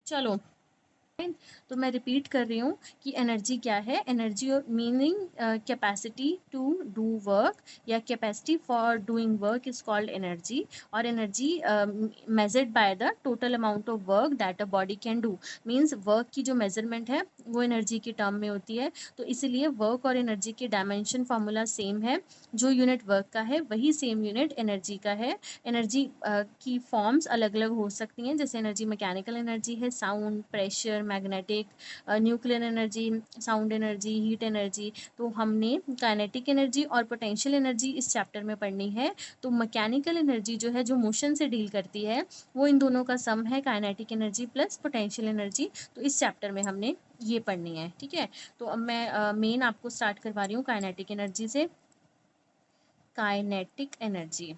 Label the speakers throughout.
Speaker 1: चलो, तो मैं रिपीट कर रही हूँ कि एनर्जी क्या है। Energy meaning capacity to do work या capacity for doing work is called energy. और energy measured by the total amount of work that a body can do. Means work की जो मेजरमेंट है वो एनर्जी के term में होती है। तो इसलिए वर्क और एनर्जी के डायमेंशन फार्मूला सेम है। जो यूनिट वर्क का है वही सेम यूनिट एनर्जी का है। एनर्जी की फॉर्म्स अलग अलग हो सकती हैं, जैसे एनर्जी मैकेनिकल एनर्जी है, sound, pressure, magnetic, nuclear energy, sound energy, heat energy. तो हमने काइनेटिक एनर्जी और पोटेंशियल एनर्जी इस चैप्टर में पढ़नी है। तो मैकेनिकल एनर्जी जो है, जो मोशन से डील करती है, वो इन दोनों का सम है, kinetic energy plus potential energy. तो इस चैप्टर में हमने ये पढ़नी है, ठीक है। तो अब मैं मेन आपको स्टार्ट करवा रही हूँ काइनेटिक एनर्जी से। काइनेटिक एनर्जी,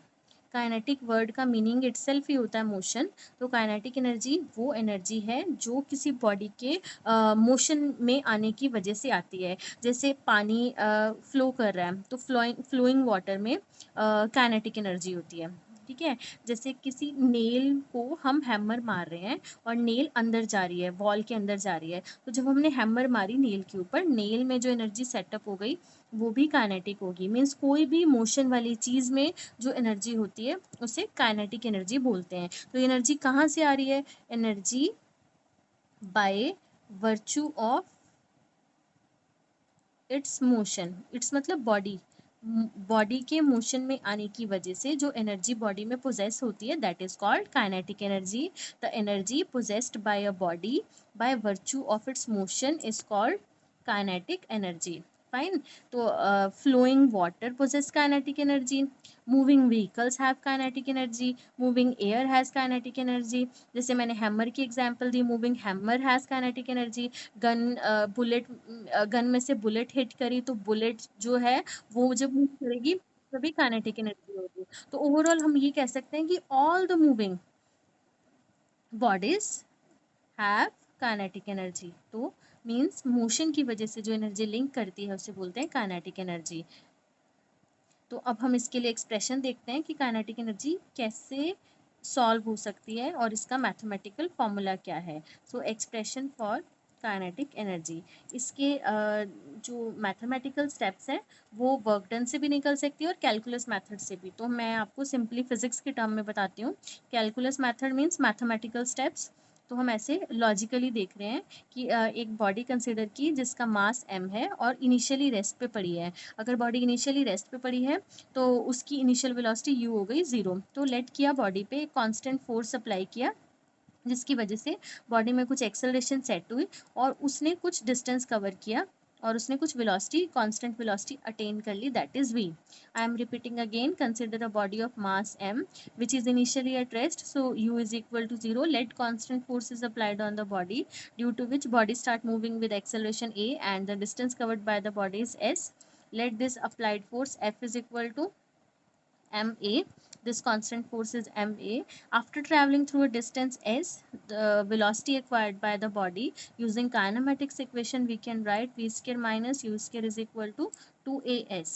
Speaker 1: काइनेटिक वर्ड का मीनिंग इटसेल्फ ही होता है मोशन। तो काइनेटिक एनर्जी वो एनर्जी है जो किसी बॉडी के मोशन में आने की वजह से आती है। जैसे पानी फ्लो कर रहा है तो फ्लोइंग वाटर में काइनेटिक एनर्जी होती है, ठीक है। जैसे किसी नेल को हम हैमर मार रहे हैं और नेल अंदर जा रही है, वॉल के अंदर जा रही है, तो जब हमने हैमर मारी नेल के ऊपर, नेल में जो एनर्जी सेटअप हो गई वो भी काइनेटिक होगी। मीन्स कोई भी मोशन वाली चीज़ में जो एनर्जी होती है उसे काइनेटिक एनर्जी बोलते हैं। तो एनर्जी कहाँ से आ रही है? Energy by virtue of its motion. It's मतलब बॉडी, बॉडी के मोशन में आने की वजह से जो एनर्जी बॉडी में पोजेस होती है that is called kinetic energy. The energy possessed by a body by virtue of its motion is called kinetic energy. Fine. तो flowing water possess kinetic energy, moving vehicles have kinetic energy, moving air has kinetic energy. जैसे मैंने hammer की example दी, moving hammer has kinetic energy. Gun bullet, gun में से bullet hit करी तो bullet जो है वो जब मूव करेगी तभी काइनेटिक एनर्जी होगी। तो ओवरऑल हम ये कह सकते हैं कि all the moving bodies have kinetic energy. तो मीन्स मोशन की वजह से जो एनर्जी लिंक करती है उसे बोलते हैं काइनेटिक एनर्जी। तो अब हम इसके लिए एक्सप्रेशन देखते हैं कि काइनेटिक एनर्जी कैसे सॉल्व हो सकती है और इसका मैथमेटिकल फॉर्मूला क्या है। सो एक्सप्रेशन फॉर काइनेटिक एनर्जी, इसके जो मैथमेटिकल स्टेप्स हैं वो वर्क डन से भी निकल सकती है और कैलकुलस मेथड से भी। तो मैं आपको सिंपली फिजिक्स के टर्म में बताती हूँ। Calculus method means mathematical steps. तो हम ऐसे लॉजिकली देख रहे हैं कि एक बॉडी कंसिडर की जिसका मास m है और इनिशियली रेस्ट पे पड़ी है। अगर बॉडी इनिशियली रेस्ट पे पड़ी है तो उसकी इनिशियल वेलोसिटी u हो गई 0। तो लेट किया बॉडी पे कांस्टेंट फोर्स अप्लाई किया जिसकी वजह से बॉडी में कुछ एक्सेलरेशन सेट हुई और उसने कुछ डिस्टेंस कवर किया और उसने कुछ वेलोसिटी, कांस्टेंट वेलोसिटी अटेन कर ली, that is v। I am repeating again, consider a body of mass m which is initially at rest, so u is equal to 0. Let constant force is applied on the body due to which body start moving with acceleration a and the distance covered by the body is s. Let this applied force f is equal to ma. This constant force is ma. After traveling through a distance s, the velocity acquired by the body, using kinematics equation we can write v square minus u square is equal to 2as.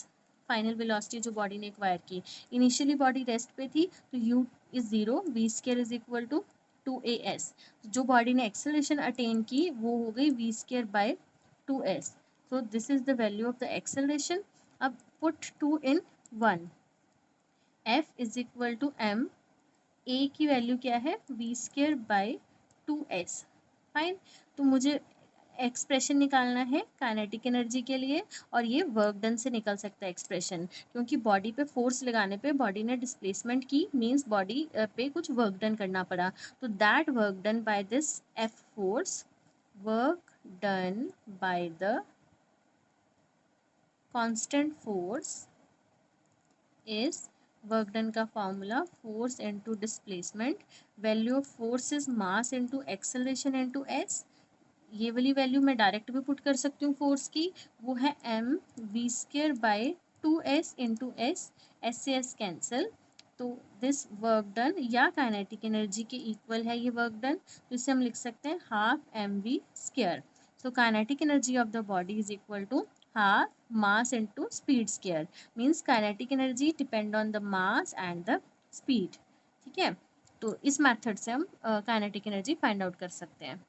Speaker 1: Final velocity जो body ने acquire की, initially body rest पे थी तो u is 0, v square is equal to 2as। जो body ने acceleration attain की वो हो गई v square by 2s। So this is the value of the acceleration. अब put 2 in 1, f is equal to m, a की value क्या है v square by 2s। Fine. तो मुझे एक्सप्रेशन निकालना है काइनेटिक एनर्जी के लिए और ये वर्क डन से निकल सकता है एक्सप्रेशन, क्योंकि बॉडी पे फोर्स लगाने पे बॉडी ने डिस्प्लेसमेंट की, मींस बॉडी पे कुछ वर्क डन करना पड़ा। तो that work done by this f force, work done by the constant force is work done का formula force into displacement, value of force is mass into acceleration into s। ये वाली value मैं direct भी put कर सकती हूँ force की, वो है m v square by 2s into s, s से s कैंसिल। तो दिस वर्क डन या काइनेटिक एनर्जी के इक्वल है ये वर्क डन, तो इसे हम लिख सकते हैं half M V square. So kinetic energy of the body is equal to half mass into speed square, means kinetic energy depend on the mass and the speed, ठीक है। तो इस मेथड से हम काइनेटिक एनर्जी फाइंड आउट कर सकते हैं।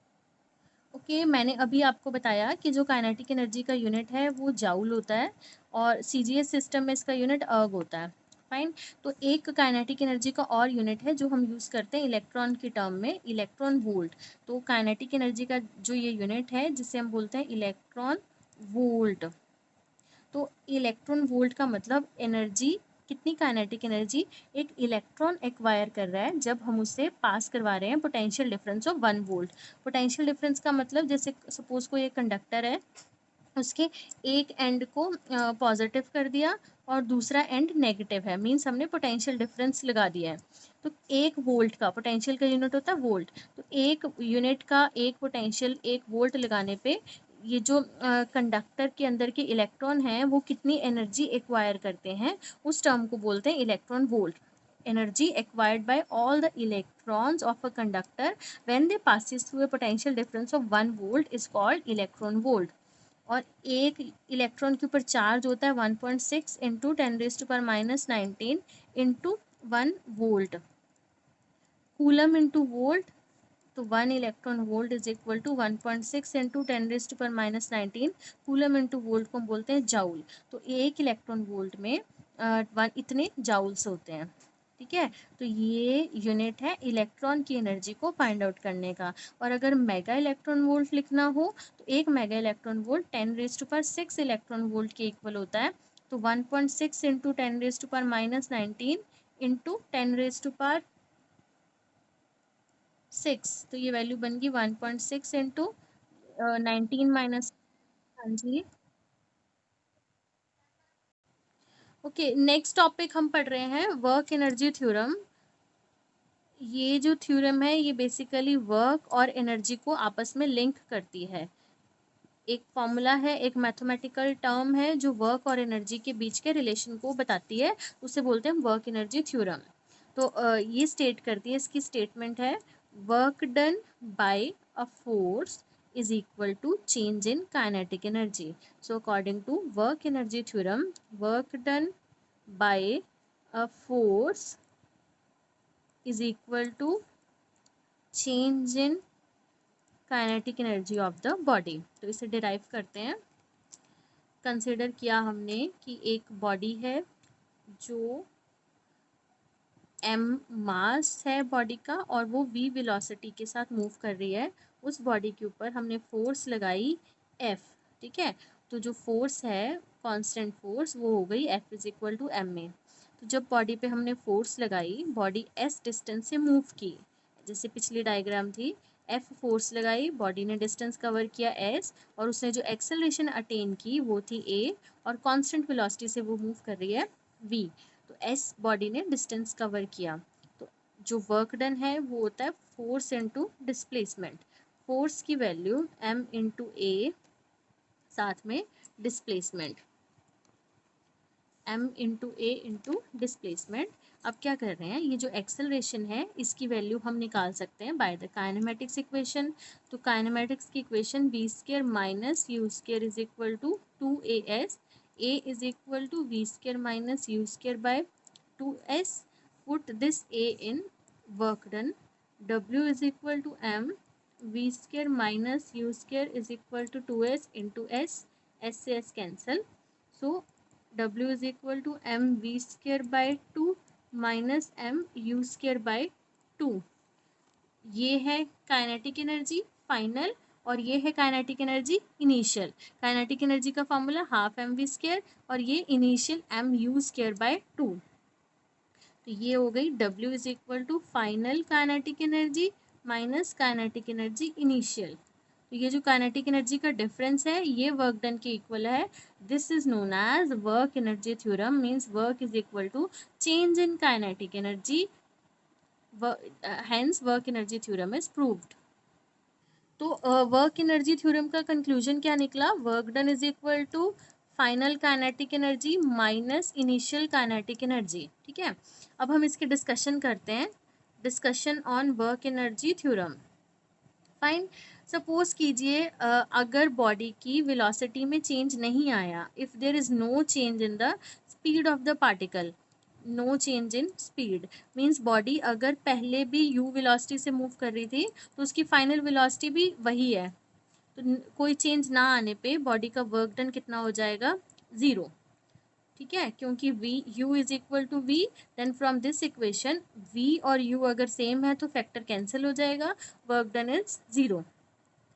Speaker 1: Okay मैंने अभी आपको बताया कि जो काइनेटिक एनर्जी का यूनिट है वो जाउल होता है और सीजीएस सिस्टम में इसका यूनिट अर्ग होता है। फाइन। तो एक काइनेटिक एनर्जी का और यूनिट है जो हम यूज़ करते हैं इलेक्ट्रॉन की टर्म में, इलेक्ट्रॉन वोल्ट। तो काइनेटिक एनर्जी का जो ये यूनिट है जिसे हम बोलते हैं इलेक्ट्रॉन वोल्ट। तो इलेक्ट्रॉन वोल्ट का मतलब एनर्जी, कितनी काइनेटिक एनर्जी एक इलेक्ट्रॉन एक्वायर कर रहा है जब हम उसे पास करवा रहे हैं potential difference of 1 volt. Potential difference का मतलब जैसे सपोज कोई एक कंडक्टर है, उसके एक एंड को पॉजिटिव कर दिया और दूसरा एंड नेगेटिव है, मीन्स हमने पोटेंशियल डिफरेंस लगा दिया है। तो 1 वोल्ट का पोटेंशियल का यूनिट होता है वोल्ट। तो एक यूनिट का एक पोटेंशियल 1 वोल्ट लगाने पे ये जो कंडक्टर के अंदर के इलेक्ट्रॉन हैं वो कितनी एनर्जी एक्वायर करते हैं, उस टर्म को बोलते हैं electron volt. Energy acquired by all the electrons of a conductor when they passes through a potential difference of 1 volt is called electron volt। और एक इलेक्ट्रॉन के ऊपर चार्ज होता है 1.6 into 10⁻⁻19 into 1 volt, coulomb into volt. तो 1 electron volt is equal to 1.6 into 10⁻⁻19 coulomb into volt को हम बोलते हैं जाउल। तो एक इलेक्ट्रॉन वोल्ट में इतने जाउल्स होते हैं। ठीक है, तो ये यूनिट है इलेक्ट्रॉन की एनर्जी को फाइंड आउट करने का। और अगर मेगा इलेक्ट्रॉन वोल्ट लिखना हो तो एक mega electron volt 10⁻6 electron volt के इक्वल होता है। तो 1.6 इंटू 10⁻⁻19 इंटू 10⁻6, तो ये वैल्यू बन गई 1.6 इंटू 19 माइनस। हाँ जी। ओके नेक्स्ट टॉपिक हम पढ़ रहे हैं वर्क एनर्जी थ्योरम। ये जो थ्योरम है ये बेसिकली वर्क और एनर्जी को आपस में लिंक करती है। एक फॉर्मूला है, एक मैथमेटिकल टर्म है जो वर्क और एनर्जी के बीच के रिलेशन को बताती है, उसे बोलते हैं वर्क एनर्जी थ्योरम। तो ये स्टेट करती है, इसकी स्टेटमेंट है work done bye a force is equal to change in kinetic energy. So according to work energy theorem, work done by a force is equal to change in kinetic energy of the body. तो इसे derive करते हैं। Consider किया हमने कि एक body है जो m मास है बॉडी का और वो v वेलोसिटी के साथ मूव कर रही है। उस बॉडी के ऊपर हमने फोर्स लगाई F। ठीक है, तो जो फोर्स है कांस्टेंट फोर्स वो हो गई F is equal to m में। तो जब बॉडी पे हमने फोर्स लगाई, बॉडी s डिस्टेंस से मूव की, जैसे पिछली डायग्राम थी, F फोर्स लगाई, बॉडी ने डिस्टेंस कवर किया s और उसने जो एक्सेलरेशन अटेन की वो थी a और कांस्टेंट वेलोसिटी से वो मूव कर रही है v। तो s बॉडी ने डिस्टेंस कवर किया। तो जो वर्क डन है वो होता है फोर्स इनटू डिस्प्लेसमेंट। फोर्स की वैल्यू m इंटू ए, साथ में डिस्प्लेसमेंट m इंटू ए इंटू डिस्प्लेसमेंट। अब क्या कर रहे हैं, ये जो एक्सेलरेशन है इसकी वैल्यू हम निकाल सकते हैं बाय द काइनेमेटिक्स इक्वेशन। तो काइनेमेटिक्स की equation v square minus U square is equal to 2as, a is equal to v square minus u square by 2s। Put this a in work done, w is equal to m v square minus u square is equal to 2s into s, s से s cancel, so w is equal to m v square by 2 minus m u square by 2। ये है kinetic energy final और ये है kinetic energy initial. Kinetic energy का formula half M we square और ये initial m u square by 2। तो ये हो गई W is equal to final kinetic energy minus kinetic energy initial. तो ये जो काइनेटिक एनर्जी का डिफरेंस है ये वर्क डन के इक्वल है। This is known as work energy theorem, means work is equal to change in kinetic energy, hence work energy theorem is proved। तो work energy theorem का conclusion क्या निकला, work done is equal to final kinetic energy minus initial kinetic energy. ठीक है, अब हम इसके discussion करते हैं। Discussion on work energy theorem. Fine, suppose कीजिए अगर बॉडी की वेलोसिटी में चेंज नहीं आया, if there is no change in the speed of the particle, no change in speed means body अगर पहले भी यू वेलोसिटी से मूव कर रही थी तो उसकी फाइनल वेलोसिटी भी वही है, तो कोई चेंज ना आने पे बॉडी का वर्क डन कितना हो जाएगा, 0। ठीक है, क्योंकि v u is equal to V, then from this equation v और u अगर सेम है तो फैक्टर कैंसिल हो जाएगा, वर्क डन इज 0।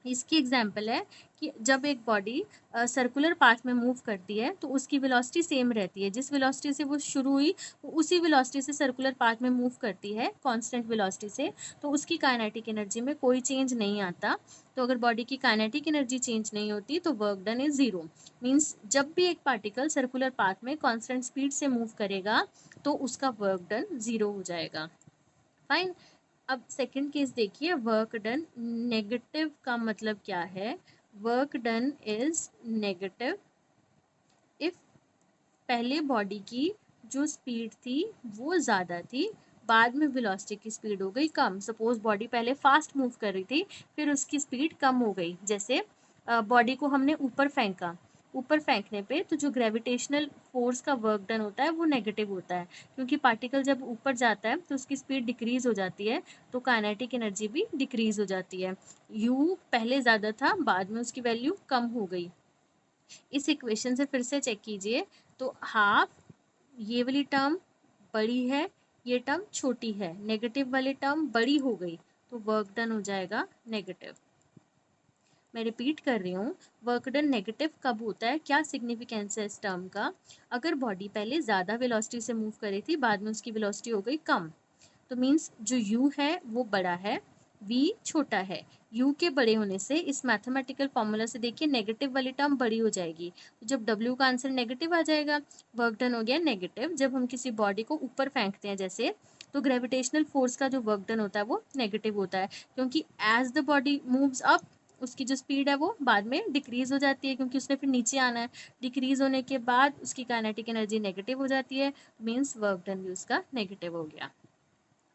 Speaker 1: इसकी एग्जाम्पल है कि जब एक बॉडी सर्कुलर पाथ में मूव करती है तो उसकी वेलोसिटी सेम रहती है, जिस वेलोसिटी से वो शुरू हुई वो उसी वेलोसिटी से सर्कुलर पाथ में मूव करती है कांस्टेंट वेलोसिटी से, तो उसकी काइनेटिक एनर्जी में कोई चेंज नहीं आता। तो अगर बॉडी की काइनेटिक एनर्जी चेंज नहीं होती तो वर्क डन इज 0। मीन्स जब भी एक पार्टिकल सर्कुलर पाथ में कॉन्स्टेंट स्पीड से मूव करेगा तो उसका वर्क डन 0 हो जाएगा। फाइन। अब सेकंड केस देखिए, वर्क डन नेगेटिव का मतलब क्या है, work done is negative if पहले बॉडी की जो स्पीड थी वो ज़्यादा थी, बाद में वेलोसिटी की स्पीड हो गई कम। सपोज बॉडी पहले फास्ट मूव कर रही थी फिर उसकी स्पीड कम हो गई, जैसे बॉडी को हमने ऊपर फेंका, ऊपर फेंकने पे तो जो ग्रेविटेशनल फोर्स का वर्क डन होता है वो नेगेटिव होता है, क्योंकि पार्टिकल जब ऊपर जाता है तो उसकी स्पीड डिक्रीज हो जाती है, तो काइनेटिक एनर्जी भी डिक्रीज हो जाती है। यू पहले ज़्यादा था, बाद में उसकी वैल्यू कम हो गई। इस इक्वेशन से फिर से चेक कीजिए, तो हाफ ये वाली टर्म बड़ी है, ये टर्म छोटी है, नेगेटिव वाली टर्म बड़ी हो गई तो वर्क डन हो जाएगा नेगेटिव। मैं रिपीट कर रही हूँ, वर्क डन नेगेटिव कब होता है, क्या सिग्निफिकेंस है इस टर्म का, अगर बॉडी पहले ज़्यादा वेलोसिटी से मूव कर रही थी बाद में उसकी वेलोसिटी हो गई कम, तो मीन्स जो u है वो बड़ा है, v छोटा है। u के बड़े होने से इस मैथमेटिकल फॉर्मूला से देखिए नेगेटिव वाली टर्म बड़ी हो जाएगी, तो जब w का आंसर नेगेटिव आ जाएगा, वर्क डन हो गया नेगेटिव। जब हम किसी बॉडी को ऊपर फेंकते हैं जैसे, तो ग्रेविटेशनल फोर्स का जो वर्क डन होता है वो नेगेटिव होता है, क्योंकि as the body moves up उसकी जो स्पीड है वो बाद में डिक्रीज हो जाती है, क्योंकि उसने फिर नीचे आना है, डिक्रीज होने के बाद उसकी काइनेटिक एनर्जी नेगेटिव हो जाती है, मीन्स वर्क डन भी उसका नेगेटिव हो गया।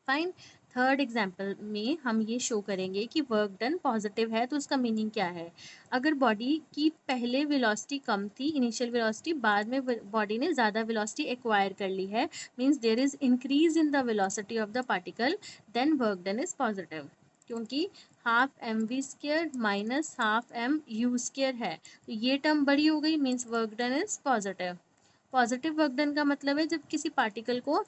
Speaker 1: फाइन। थर्ड एग्जाम्पल में हम ये शो करेंगे कि वर्क डन पॉजिटिव है तो उसका मीनिंग क्या है। अगर बॉडी की पहले वेलोसिटी कम थी, इनिशियल वेलोसिटी, बाद में बॉडी ने ज़्यादा वेलोसिटी एक्वायर कर ली है, means there is increase in the velocity of the particle, then work done is positive, क्योंकि half M v square minus half m u square है, तो ये टर्म बड़ी हो गई, means work done is positive. Positive work done का मतलब है जब किसी पार्टिकल को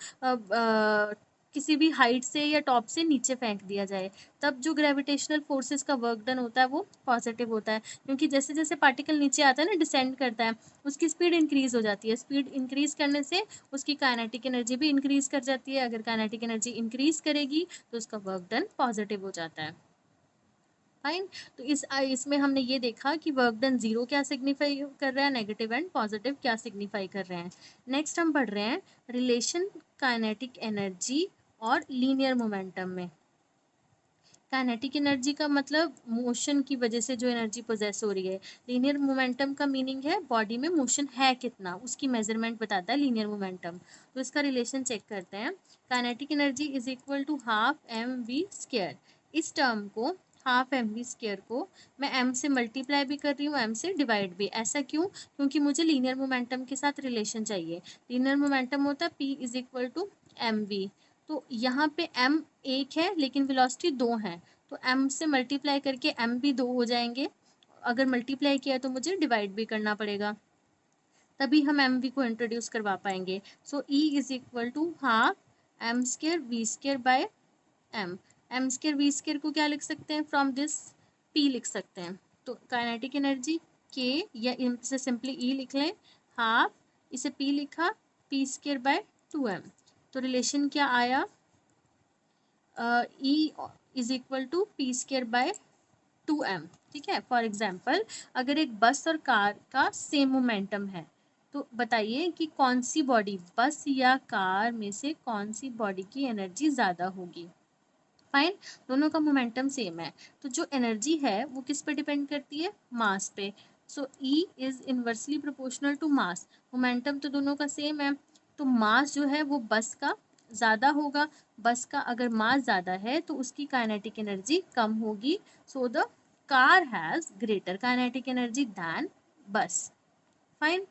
Speaker 1: किसी भी हाइट से या टॉप से नीचे फेंक दिया जाए, तब जो ग्रेविटेशनल फोर्सेस का वर्क डन होता है वो पॉजिटिव होता है, क्योंकि जैसे जैसे पार्टिकल नीचे आता है ना, डिसेंड करता है, उसकी स्पीड इंक्रीज हो जाती है, स्पीड इंक्रीज करने से उसकी काइनेटिक एनर्जी भी इंक्रीज कर जाती है, अगर काइनेटिक एनर्जी इंक्रीज करेगी तो उसका वर्क डन पॉजिटिव हो जाता है। फाइन। तो इसमें हमने ये देखा कि वर्क डन 0 क्या सिग्निफाई कर रहा है, नेगेटिव एंड पॉजिटिव क्या सिग्निफाई कर रहे हैं। नेक्स्ट हम पढ़ रहे हैं रिलेशन काइनेटिक एनर्जी और लीनियर मोमेंटम में। काइनेटिक एनर्जी का मतलब मोशन की वजह से जो एनर्जी पोजेस हो रही है, लीनियर मोमेंटम का मीनिंग है बॉडी में मोशन है कितना, उसकी मेजरमेंट बताता है लीनियर मोमेंटम। तो इसका रिलेशन चेक करते हैं। Kinetic energy is equal to half M we square. इस टर्म को, हाफ एम वी स्क्वायर को, मैं m से मल्टीप्लाई भी कर रही हूँ, m से डिवाइड भी। ऐसा क्यों, क्योंकि मुझे लीनियर मोमेंटम के साथ रिलेशन चाहिए। लीनियर मोमेंटम होता है p is equal to M V, तो यहाँ पे m एक है लेकिन वेलोसिटी 2 है, तो m से मल्टीप्लाई करके m भी 2 हो जाएंगे। अगर मल्टीप्लाई किया तो मुझे डिवाइड भी करना पड़ेगा, तभी हम एम वी को इंट्रोड्यूस करवा पाएंगे। So E is equal to half M square V square by M. M square V square को क्या लिख सकते हैं, फ्रॉम दिस P लिख सकते हैं। तो काइनेटिक एनर्जी K, या इसे सिंपली E लिख लें, हाफ, इसे P लिखा, P स्केयर बाय 2m। तो रिलेशन क्या आया, E is equal to P square by 2m। ठीक है, फॉर एग्जाम्पल अगर एक बस और कार का सेम मोमेंटम है, तो बताइए कि कौन सी बॉडी, बस या कार में से कौन सी बॉडी की एनर्जी ज़्यादा होगी। फाइन, दोनों का मोमेंटम सेम है, तो जो एनर्जी है वो किस पे डिपेंड करती है, मास पे। So E is inversely proportional to mass. Momentum तो दोनों का सेम है, तो मास जो है वो बस का ज़्यादा होगा। बस का अगर मास ज़्यादा है तो उसकी काइनेटिक एनर्जी कम होगी, so the car has greater kinetic energy than bus. Fine.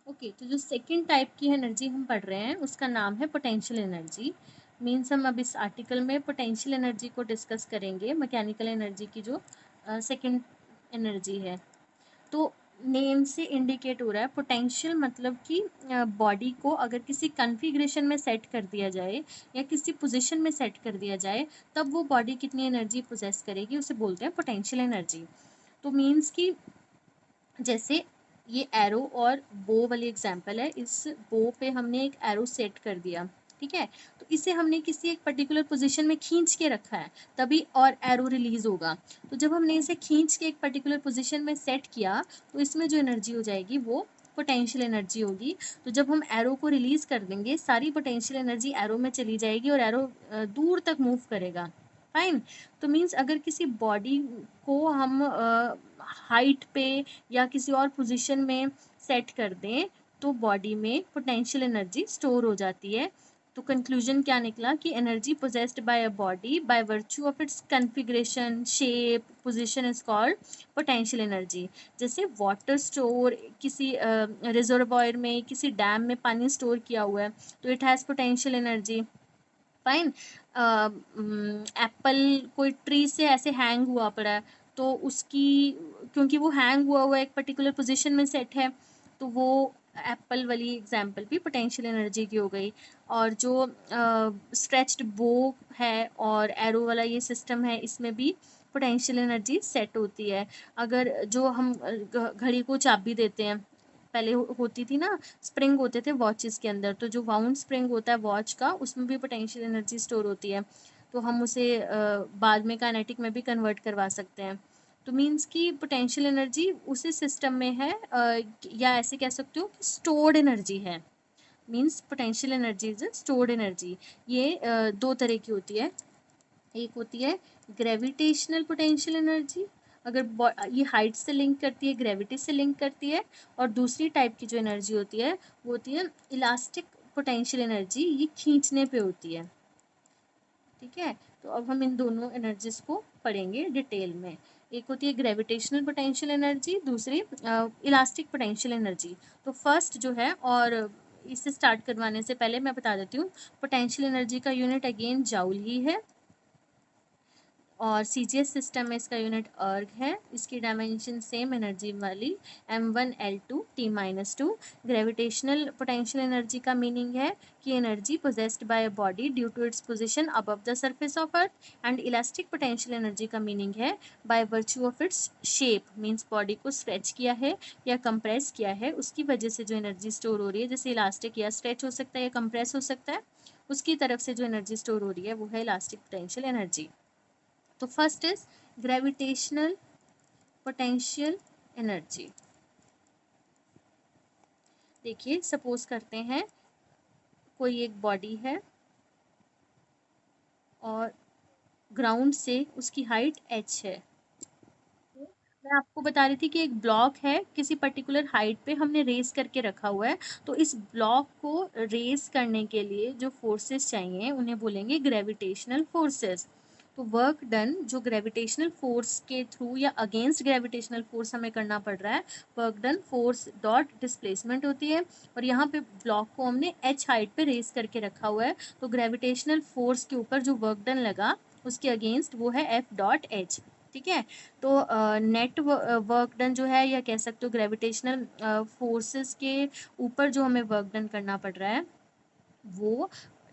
Speaker 1: Okay, तो जो सेकंड टाइप की एनर्जी हम पढ़ रहे हैं उसका नाम है पोटेंशियल एनर्जी। मीन्स हम अब इस आर्टिकल में पोटेंशियल एनर्जी को डिस्कस करेंगे, मैकेनिकल एनर्जी की जो सेकंड एनर्जी है। तो नेम से इंडिकेट हो रहा है पोटेंशियल, मतलब कि बॉडी को अगर किसी कॉन्फ़िगरेशन में सेट कर दिया जाए या किसी पोजीशन में सेट कर दिया जाए, तब वो बॉडी कितनी एनर्जी पोजेस करेगी, उसे बोलते हैं पोटेंशियल एनर्जी। तो मीन्स कि जैसे ये एरो और बो वाली एग्जांपल है, इस बो पे हमने एक एरो सेट कर दिया, ठीक है, तो इसे हमने किसी एक पर्टिकुलर पोजीशन में खींच के रखा है, तभी और एरो रिलीज होगा। तो जब हमने इसे खींच के एक पर्टिकुलर पोजीशन में सेट किया, तो इसमें जो एनर्जी हो जाएगी वो पोटेंशियल एनर्जी होगी। तो जब हम एरो को रिलीज कर देंगे, सारी पोटेंशियल एनर्जी एरो में चली जाएगी और एरो दूर तक मूव करेगा। फाइन। तो मीन्स अगर किसी बॉडी को हम हाइट पे या किसी और पोजीशन में सेट कर दें, तो बॉडी में पोटेंशियल एनर्जी स्टोर हो जाती है। तो कंक्लूजन क्या निकला कि energy possessed by a body by virtue of it's configuration, shape, position is called potential energy. जैसे वाटर स्टोर किसी रिजर्वॉयर में, किसी डैम में पानी स्टोर किया हुआ है, तो it has potential energy. Fine. Apple कोई ट्री से ऐसे हैंग हुआ पड़ा है, तो उसकी, क्योंकि वो हैंग हुआ हुआ एक पर्टिकुलर पोजीशन में सेट है, तो वो एप्पल वाली एग्जांपल भी पोटेंशियल एनर्जी की हो गई। और जो स्ट्रेच्ड बो है और एरो वाला ये सिस्टम है, इसमें भी पोटेंशियल एनर्जी सेट होती है। अगर जो हम घड़ी को चाबी देते हैं, पहले होती थी ना, स्प्रिंग होते थे वॉचेस के अंदर, तो जो वाउंड स्प्रिंग होता है वॉच का, उसमें भी पोटेंशियल एनर्जी स्टोर होती है, तो हम उसे बाद में काइनेटिक में भी कन्वर्ट करवा सकते हैं। तो मीन्स कि पोटेंशियल एनर्जी उसी सिस्टम में है, या ऐसे कह सकते हो कि स्टोर्ड एनर्जी है। Means potential energy is stored energy. ये दो तरह की होती है। एक होती है ग्रेविटेशनल पोटेंशियल एनर्जी, अगर ये हाइट से लिंक करती है, ग्रेविटी से लिंक करती है। और दूसरी टाइप की जो एनर्जी होती है वो होती है इलास्टिक पोटेंशियल एनर्जी, ये खींचने पे होती है। ठीक है, तो अब हम इन दोनों एनर्जीज को पढ़ेंगे डिटेल में। एक होती है ग्रेविटेशनल पोटेंशियल एनर्जी, दूसरी इलास्टिक पोटेंशियल एनर्जी। तो फर्स्ट जो है, और इसे स्टार्ट करवाने से पहले मैं बता देती हूँ, पोटेंशियल एनर्जी का यूनिट अगेन जाउल ही है, और CGS सिस्टम में इसका यूनिट अर्ग है। इसकी डायमेंशन सेम एनर्जी वाली m1L2T-2। ग्रेविटेशनल पोटेंशियल एनर्जी का मीनिंग है कि energy possessed by a body due to its position above the surface of earth. And elastic potential energy का मीनिंग है by virtue of its shape, means body को stretch किया है या compress किया है, उसकी वजह से जो एनर्जी स्टोर हो रही है, जैसे इलास्टिक या स्ट्रेच हो सकता है या कंप्रेस हो सकता है, उसकी तरफ से जो एनर्जी स्टोर हो रही है वो है इलास्टिक पोटेंशियल एनर्जी। तो first is gravitational potential energy. देखिए, सपोज करते हैं कोई एक बॉडी है और ग्राउंड से उसकी हाइट h है। मैं आपको बता रही थी कि एक ब्लॉक है, किसी पर्टिकुलर हाइट पे हमने रेस करके रखा हुआ है, तो इस ब्लॉक को रेस करने के लिए जो फोर्सेस चाहिए उन्हें बोलेंगे ग्रेविटेशनल फोर्सेस। तो वर्क डन जो ग्रेविटेशनल फोर्स के थ्रू या अगेंस्ट ग्रेविटेशनल फोर्स हमें करना पड़ रहा है, work done force dot displacement होती है। और यहाँ पे ब्लॉक को हमने h हाइट पे रेस करके रखा हुआ है, तो ग्रेविटेशनल फोर्स के ऊपर जो वर्क डन लगा उसके अगेंस्ट वो है F डॉट एच। ठीक है, तो नेट वर्क डन जो है, या कह सकते हो ग्रेविटेशनल फोर्सेस के ऊपर जो हमें वर्क डन करना पड़ रहा है वो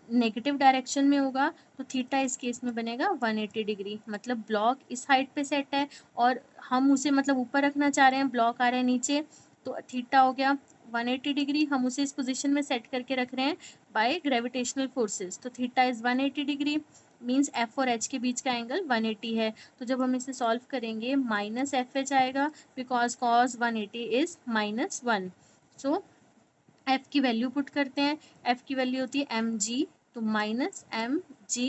Speaker 1: नेगेटिव डायरेक्शन में होगा। तो थीटा इस केस में बनेगा 180 डिग्री। मतलब ब्लॉक इस हाइट पे सेट है और हम उसे मतलब ऊपर रखना चाह रहे हैं, ब्लॉक आ रहा है नीचे, तो थीटा हो गया 180 डिग्री। हम उसे इस पोजीशन में सेट करके रख रहे हैं बाय ग्रेविटेशनल फोर्सेस, तो theta is 180 degree. Means F और एच के बीच का एंगल 180 है। तो जब हम इसे सॉल्व करेंगे माइनस एफ एच आएगा, because cos 180 is -1। So F की वैल्यू पुट करते हैं, एफ की वैल्यू होती है mg, तो -mgh।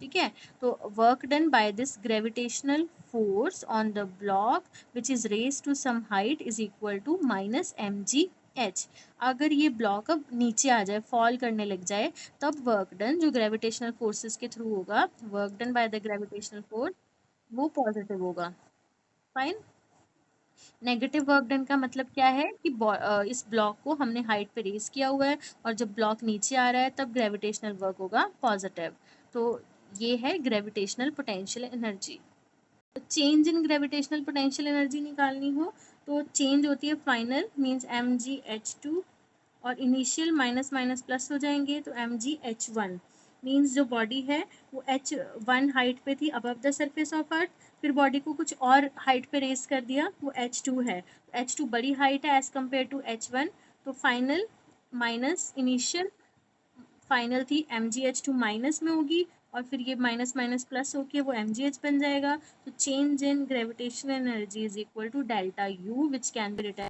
Speaker 1: ठीक है, तो work done by this gravitational force on the block which is raise to some height is equal to -mgh। अगर ये ब्लॉक अब नीचे आ जाए, फॉल करने लग जाए, तब वर्क डन जो ग्रेविटेशनल फोर्सेस के थ्रू होगा, work done by the gravitational force, वो पॉजिटिव होगा। फाइन। नेगेटिव वर्क डन का मतलब क्या है कि इस ब्लॉक को हमने हाइट पे रेज किया हुआ है और जब ब्लॉक नीचे आ रहा है तब ग्रेविटेशनल वर्क होगा पॉजिटिव। तो ये है gravitational potential energy. Change in gravitational potential energy निकालनी हो तो चेंज होती है फाइनल मीन्स mgh2 और इनिशियल माइनस माइनस प्लस हो जाएंगे तो mgh1 मीन्स जो बॉडी है वो h1 हाइट पे थी अबव द सरफेस ऑफ अर्थ, फिर बॉडी को कुछ और हाइट पे रेस कर दिया वो h2 है, h2 बड़ी हाइट है एज कम्पेयर टू h1, तो फाइनल माइनस इनिशियल फाइनल थी mgh2 माइनस में होगी और फिर ये माइनस माइनस प्लस होके वो mgh बन जाएगा। तो change in gravitational energy is equal to delta U which can be written